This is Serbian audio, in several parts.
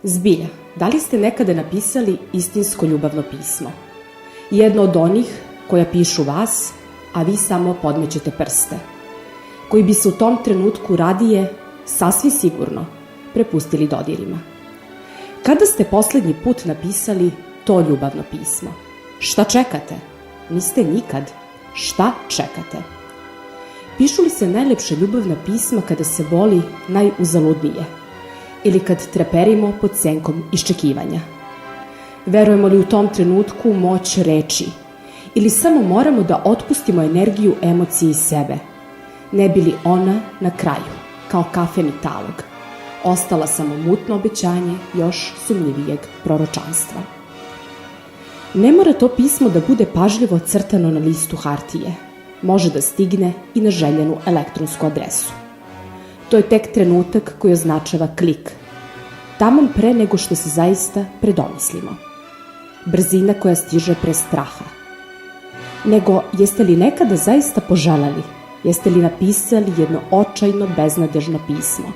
Zbilja, da li ste nekada napisali istinsko ljubavno pismo? Jedno od onih koja pišu vas, a vi samo podmećete prste. Koji bi se u tom trenutku radije, sasvim sigurno, prepustili dodirima. Kada ste poslednji put napisali to ljubavno pismo? Šta čekate? Niste nikad. Šta čekate? Pišu li se najlepše ljubavna pisma kada se voli najuzaludnije? Ili kad treperimo pod senkom iščekivanja? Verujemo li u tom trenutku moć reči? Ili samo moramo da otpustimo energiju emocije iz sebe? Ne bi li ona na kraju, kao kafeni talog, ostala samo mutno obećanje još sumnjivijeg proročanstva? Ne mora to pismo da bude pažljivo crtano na listu hartije. Može da stigne i na željenu elektronsku adresu. To je tek trenutak koji označava klik. Taman pre nego što se zaista predomislimo. Brzina koja stiže pre straha. Nego, jeste li nekada zaista poželeli? Jeste li napisali jedno očajno, beznadežno pismo?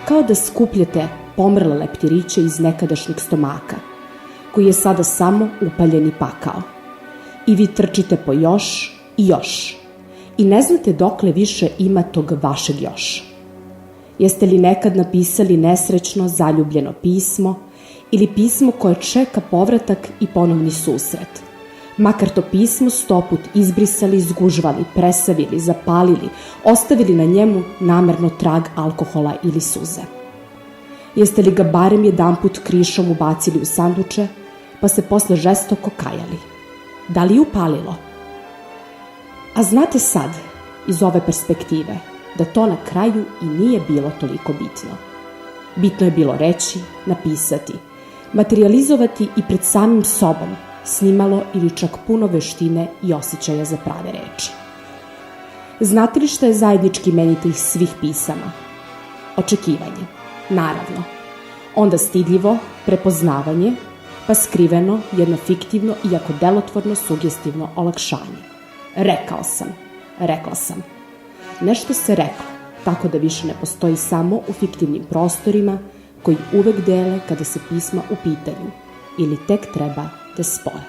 Kao da skupljate pomrle leptiriće iz nekadašnjeg stomaka, koji je sada samo upaljeni pakao. I vi trčite po još i još. I ne znate dokle više ima tog vašeg još. Jeste li nekad napisali nesrećno, zaljubljeno pismo ili pismo koje čeka povratak i ponovni susret? Makar to pismo 100 put izbrisali, zgužvali, presavili, zapalili, ostavili na njemu namerno trag alkohola ili suze. Jeste li ga barem jedanput krišom ubacili u sanduče, pa se posle žestoko kajali? Da li upalilo? A znate sad, iz ove perspektive, da to na kraju i nije bilo toliko bitno. Bitno je bilo reći, napisati, materializovati i pred samim sobom, snimalo ili čak puno veštine i osjećaja za prave reči. Znate li šta je zajednički imenitelj svih pisama? Očekivanje, naravno. Onda stidljivo, prepoznavanje, pa skriveno, jedno fiktivno, iako delotvorno, sugestivno olakšanje. Rekla sam. Nešto se reklo, tako da više ne postoji samo u fiktivnim prostorima koji uvek dele kada se pisma u pitanju ili tek treba da spoje.